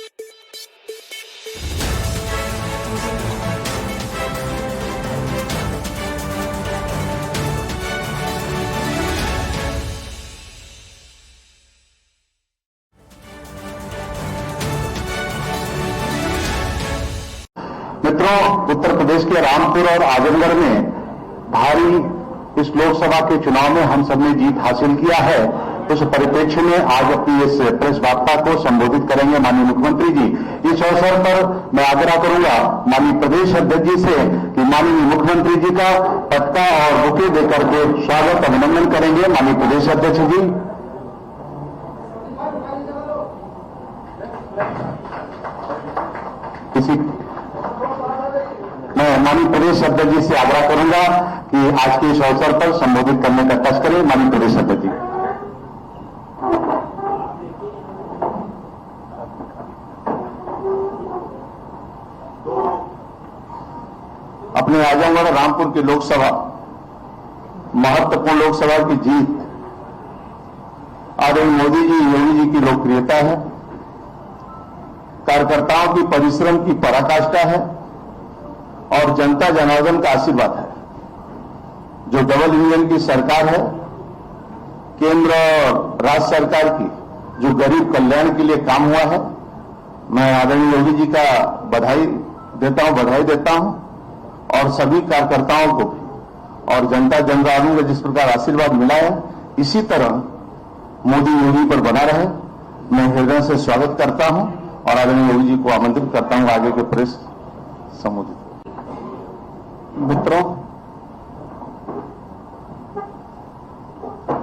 मित्रों, उत्तर प्रदेश के रामपुर और आजमगढ़ में भारी इस लोकसभा के चुनाव में हम सबने जीत हासिल किया है। उस परिप्रेक्ष्य में आज अपनी इस प्रेस वार्ता को संबोधित करेंगे माननीय मुख्यमंत्री जी। इस अवसर पर मैं आग्रह करूंगा माननीय प्रदेश अध्यक्ष जी से कि माननीय मुख्यमंत्री जी का पत्ता और बुके देकर के स्वागत अभिनंदन करेंगे। माननीय प्रदेश अध्यक्ष जी। मैं माननीय प्रदेश अध्यक्ष जी से आग्रह करूंगा कि आज के इस अवसर पर संबोधित करने का कष्ट करें। माननीय प्रदेश अध्यक्ष जी। अपने आजमगढ़ रामपुर की लोकसभा महत्वपूर्ण लोकसभा की जीत आदरणीय मोदी जी योगी जी की लोकप्रियता है, कार्यकर्ताओं की परिश्रम की पराकाष्ठा है और जनता जनार्दन का आशीर्वाद है। जो डबल इंजन की सरकार है, केंद्र और राज्य सरकार की, जो गरीब कल्याण के लिए काम हुआ है, मैं आदरणीय योगी जी का बधाई देता हूं और सभी कार्यकर्ताओं को भी और जनता जनार्दन का जिस प्रकार आशीर्वाद मिला है, इसी तरह मोदी योगी पर बना रहे। मैं हृदय से स्वागत करता हूं और आदरणीय योगी जी को आमंत्रित करता हूं आगे के प्रेस संबोधित। मित्रों,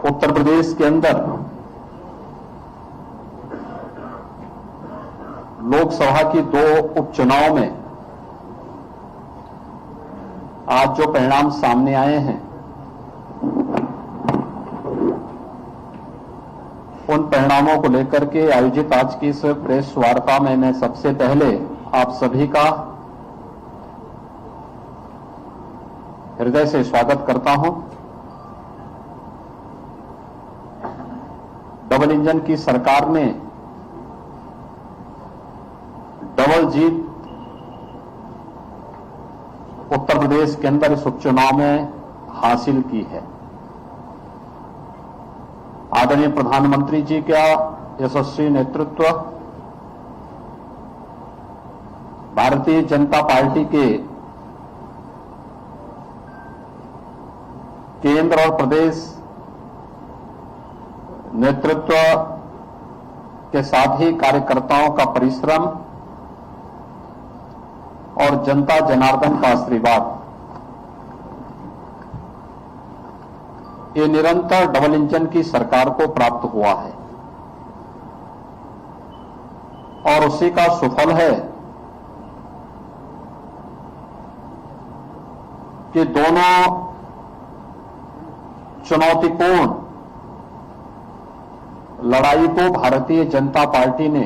उत्तर प्रदेश के अंदर लोकसभा की 2 उपचुनाव में आज जो परिणाम सामने आए हैं, उन परिणामों को लेकर के आयोजित आज की इस प्रेस वार्ता में मैं सबसे पहले आप सभी का हृदय से स्वागत करता हूं। डबल इंजन की सरकार ने डबल जीत उत्तर प्रदेश के अंदर इस उपचुनाव में हासिल की है। आदरणीय प्रधानमंत्री जी का यशस्वी नेतृत्व, भारतीय जनता पार्टी के केंद्र और प्रदेश नेतृत्व के साथ ही कार्यकर्ताओं का परिश्रम और जनता जनार्दन का आशीर्वाद, ये निरंतर डबल इंजन की सरकार को प्राप्त हुआ है और उसी का सुफल है कि दोनों चुनौतीपूर्ण लड़ाई को भारतीय जनता पार्टी ने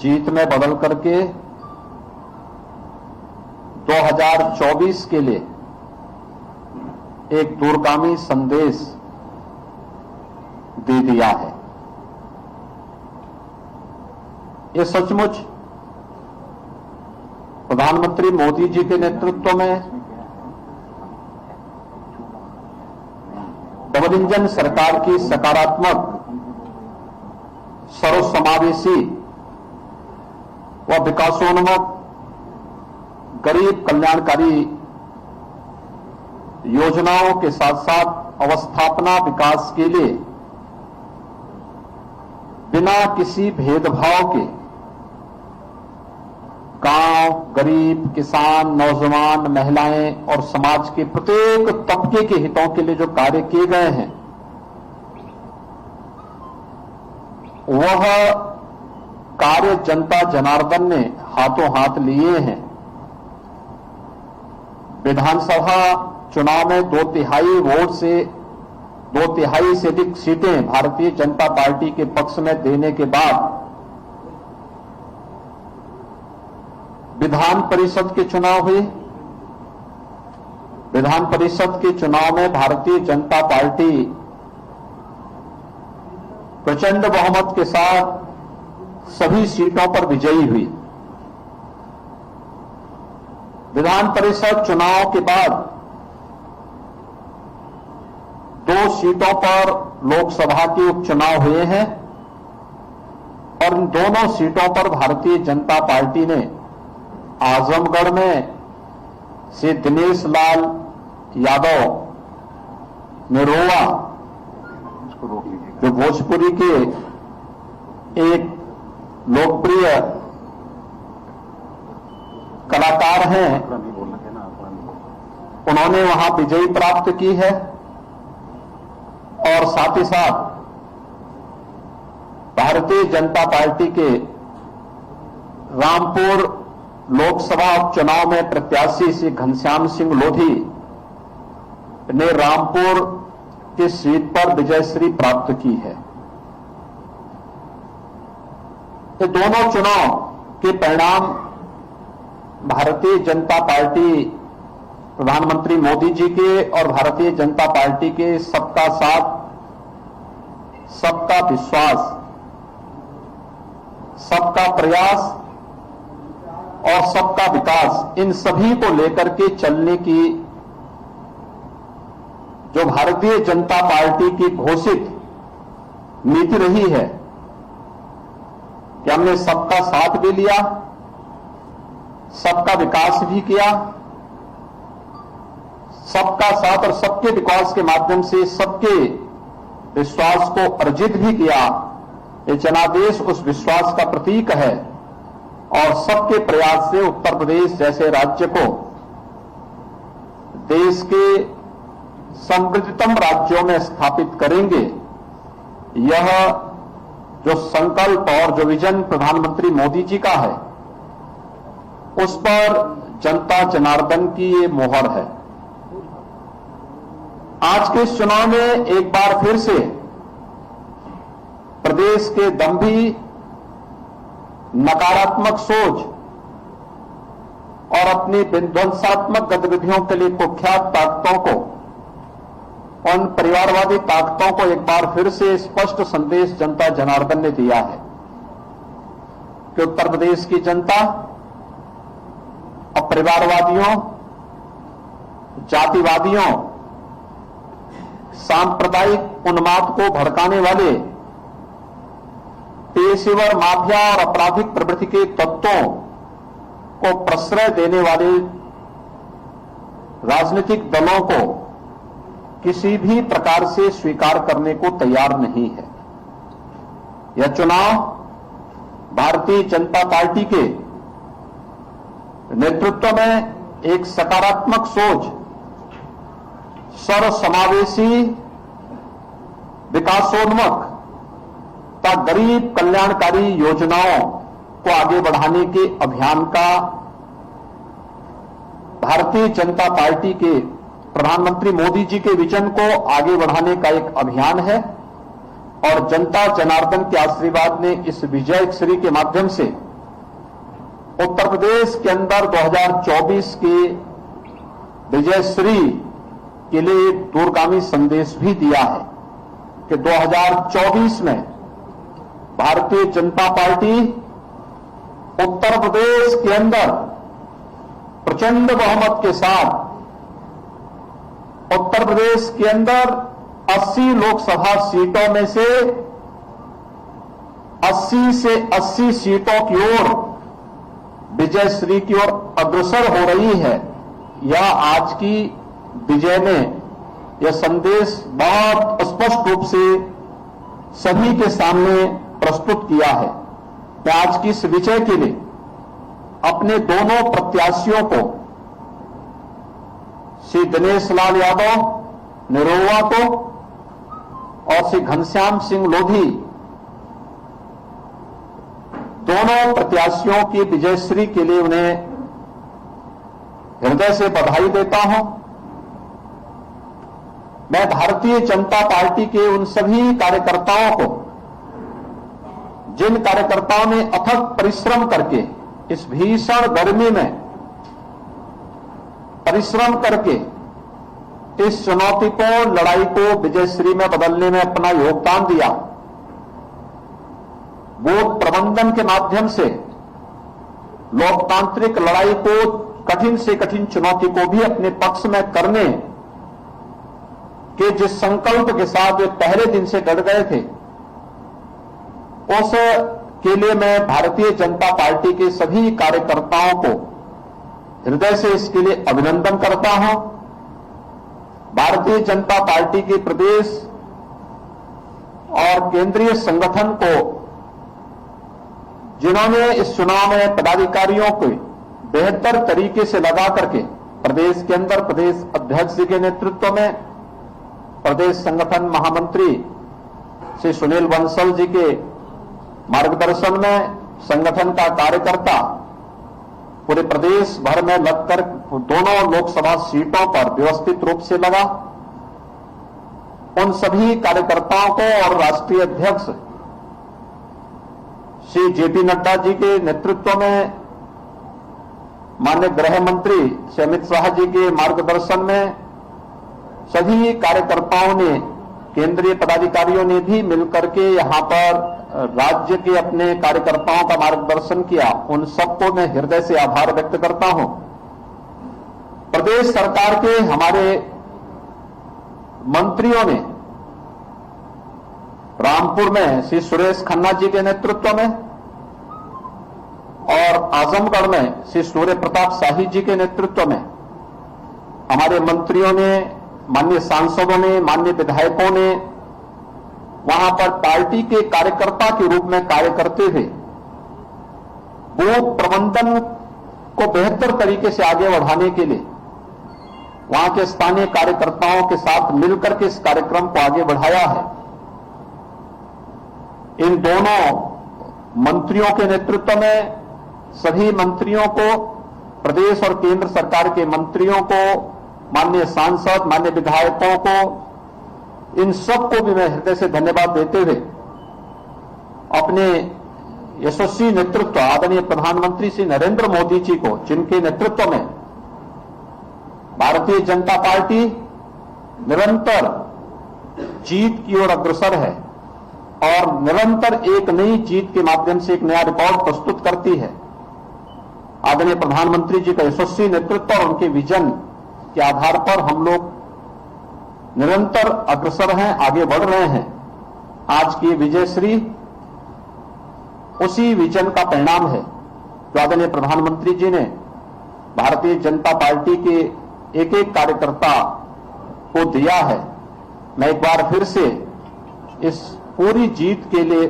जीत में बदल करके 2024 के लिए एक दूरगामी संदेश दे दिया है। ये सचमुच प्रधानमंत्री मोदी जी के नेतृत्व में डबल इंजन सरकार की सकारात्मक, सर्वसमावेशी व विकासोन्मुख गरीब कल्याणकारी योजनाओं के साथ साथ अवस्थापना विकास के लिए बिना किसी भेदभाव के गांव, गरीब, किसान, नौजवान, महिलाएं और समाज के प्रत्येक तबके के हितों के लिए जो कार्य किए गए हैं, वह कार्य जनता जनार्दन ने हाथों हाथ लिए हैं। विधानसभा चुनाव में 2/3 वोट से 2/3 से अधिक सीटें भारतीय जनता पार्टी के पक्ष में देने के बाद विधान परिषद के चुनाव हुए। विधान परिषद के चुनाव में भारतीय जनता पार्टी प्रचंड बहुमत के साथ सभी सीटों पर विजयी हुई। विधान परिषद चुनाव के बाद 2 सीटों पर लोकसभा के उपचुनाव हुए हैं और इन दोनों सीटों पर भारतीय जनता पार्टी ने आजमगढ़ में श्री दिनेश लाल यादव निरोवा, जो भोजपुरी के एक लोकप्रिय कलाकार हैं, उन्होंने वहां विजयी प्राप्त की है और साथ ही साथ भारतीय जनता पार्टी के रामपुर लोकसभा उपचुनाव में प्रत्याशी श्री घनश्याम सिंह लोधी ने रामपुर की सीट पर विजयश्री प्राप्त की है। ये दोनों चुनाव के परिणाम भारतीय जनता पार्टी, प्रधानमंत्री मोदी जी के और भारतीय जनता पार्टी के सबका साथ, सबका विश्वास, सबका प्रयास और सबका विकास, इन सभी को लेकर के चलने की जो भारतीय जनता पार्टी की घोषित नीति रही है कि हमने सबका साथ भी लिया, सबका विकास भी किया, सबका साथ और सबके विकास के माध्यम से सबके विश्वास को अर्जित भी किया। ये जनादेश उस विश्वास का प्रतीक है और सबके प्रयास से उत्तर प्रदेश जैसे राज्य को देश के समृद्धतम राज्यों में स्थापित करेंगे। यह जो संकल्प और जो विजन प्रधानमंत्री मोदी जी का है, उस पर जनता जनार्दन की ये मोहर है। आज के इस चुनाव में एक बार फिर से प्रदेश के दंभी, नकारात्मक सोच और अपनी विध्वंसात्मक गतिविधियों के लिए कुख्यात ताकतों को, उन परिवारवादी ताकतों को एक बार फिर से स्पष्ट संदेश जनता जनार्दन ने दिया है कि उत्तर प्रदेश की जनता और परिवारवादियों, जातिवादियों, सांप्रदायिक उन्माद को भड़काने वाले पेशेवर माफिया और आपराधिक प्रवृत्ति के तत्वों को प्रश्रय देने वाले राजनीतिक दलों को किसी भी प्रकार से स्वीकार करने को तैयार नहीं है। यह चुनाव भारतीय जनता पार्टी के नेतृत्व में एक सकारात्मक सोच, सर्वसमावेशी, विकासोन्मुख तथा गरीब कल्याणकारी योजनाओं को आगे बढ़ाने के अभियान का, भारतीय जनता पार्टी के प्रधानमंत्री मोदी जी के विजन को आगे बढ़ाने का एक अभियान है और जनता जनार्दन के आशीर्वाद ने इस विजयश्री के माध्यम से उत्तर प्रदेश के अंदर 2024 के विजयश्री के लिए एक दूरगामी संदेश भी दिया है कि 2024 में भारतीय जनता पार्टी उत्तर प्रदेश के अंदर प्रचंड बहुमत के साथ उत्तर प्रदेश के अंदर 80 लोकसभा सीटों में से 80 सीटों की ओर विजयश्री की ओर अग्रसर हो रही है। यह आज की विजय ने यह संदेश बहुत स्पष्ट रूप से सभी के सामने प्रस्तुत किया है। मैं आज की इस विजय के लिए अपने दोनों प्रत्याशियों को, श्री दिनेश लाल यादव निरोवा को और श्री घनश्याम सिंह लोधी, दोनों प्रत्याशियों की विजयश्री के लिए उन्हें हृदय से बधाई देता हूं। मैं भारतीय जनता पार्टी के उन सभी कार्यकर्ताओं को, जिन कार्यकर्ताओं ने अथक परिश्रम करके इस भीषण गर्मी में परिश्रम करके इस चुनौतीपूर्ण लड़ाई को विजयश्री में बदलने में अपना योगदान दिया, बूथ प्रबंधन के माध्यम से लोकतांत्रिक लड़ाई को, कठिन से कठिन चुनौती को भी अपने पक्ष में करने के जिस संकल्प के साथ वे पहले दिन से डट गए थे, उस के लिए मैं भारतीय जनता पार्टी के सभी कार्यकर्ताओं को हृदय से इसके लिए अभिनंदन करता हूं। भारतीय जनता पार्टी के प्रदेश और केंद्रीय संगठन को, जिन्होंने इस चुनाव में पदाधिकारियों को बेहतर तरीके से लगा करके प्रदेश के अंदर प्रदेश अध्यक्ष जी के नेतृत्व में, प्रदेश संगठन महामंत्री श्री सुनील बंसल जी के मार्गदर्शन में संगठन का कार्यकर्ता पूरे प्रदेश भर में लगकर दोनों लोकसभा सीटों पर व्यवस्थित रूप से लगा। उन सभी कार्यकर्ताओं को और राष्ट्रीय अध्यक्ष श्री जेपी नड्डा जी के नेतृत्व में, माननीय गृह मंत्री श्री अमित शाह जी के मार्गदर्शन में सभी कार्यकर्ताओं ने, केंद्रीय पदाधिकारियों ने भी मिलकर के यहां पर राज्य के अपने कार्यकर्ताओं का मार्गदर्शन किया। उन सबको मैं हृदय से आभार व्यक्त करता हूं। प्रदेश सरकार के हमारे मंत्रियों ने रामपुर में श्री सुरेश खन्ना जी के नेतृत्व में और आजमगढ़ में श्री सूर्य प्रताप शाही जी के नेतृत्व में हमारे मंत्रियों ने, माननीय सांसदों ने, माननीय विधायकों ने वहां पर पार्टी के कार्यकर्ता के रूप में कार्य करते हुए बूथ प्रबंधन को बेहतर तरीके से आगे बढ़ाने के लिए वहां के स्थानीय कार्यकर्ताओं के साथ मिलकर के इस कार्यक्रम को आगे बढ़ाया है। इन दोनों मंत्रियों के नेतृत्व में सभी मंत्रियों को, प्रदेश और केंद्र सरकार के मंत्रियों को, माननीय सांसद, माननीय विधायकों को, इन सबको भी मैं हृदय से धन्यवाद देते हुए अपने यशस्वी नेतृत्व आदरणीय प्रधानमंत्री श्री नरेंद्र मोदी जी को, जिनके नेतृत्व में भारतीय जनता पार्टी निरंतर जीत की ओर अग्रसर है और निरंतर एक नई जीत के माध्यम से एक नया रिकॉर्ड प्रस्तुत करती है। आदरणीय प्रधानमंत्री जी का यशस्वी नेतृत्व और उनके विजन के आधार पर हम लोग निरंतर अग्रसर हैं, आगे बढ़ रहे हैं। आज की विजयश्री उसी विजन का परिणाम है जो आदरणीय प्रधानमंत्री जी ने भारतीय जनता पार्टी के एक एक कार्यकर्ता को दिया है। मैं एक बार फिर से इस पूरी जीत के लिए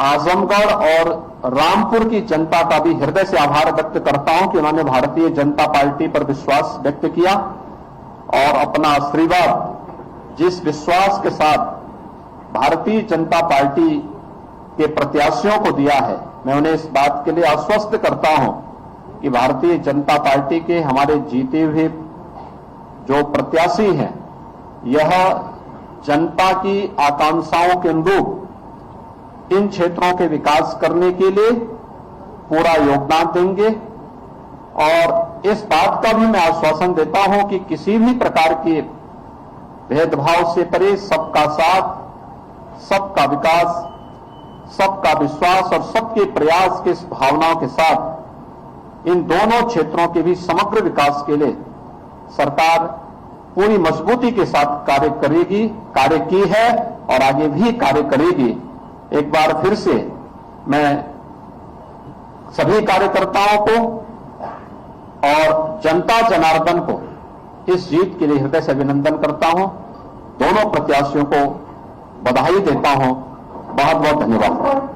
आजमगढ़ और रामपुर की जनता का भी हृदय से आभार व्यक्त करता हूं कि उन्होंने भारतीय जनता पार्टी पर विश्वास व्यक्त किया और अपना आशीर्वाद जिस विश्वास के साथ भारतीय जनता पार्टी के प्रत्याशियों को दिया है, मैं उन्हें इस बात के लिए आश्वस्त करता हूं कि भारतीय जनता पार्टी के हमारे जीते हुए जो प्रत्याशी हैं, यह जनता की आकांक्षाओं के अनुरूप इन क्षेत्रों के विकास करने के लिए पूरा योगदान देंगे। और इस बात का भी मैं आश्वासन देता हूं कि किसी भी प्रकार के भेदभाव से परे सबका साथ, सबका विकास, सबका विश्वास और सबके प्रयास की इस भावनाओं के साथ इन दोनों क्षेत्रों के भी समग्र विकास के लिए सरकार पूरी मजबूती के साथ कार्य करेगी, कार्य की है और आगे भी कार्य करेगी। एक बार फिर से मैं सभी कार्यकर्ताओं को और जनता जनार्दन को इस जीत के लिए हृदय से अभिनंदन करता हूं। दोनों प्रत्याशियों को बधाई देता हूं। बहुत बहुत धन्यवाद।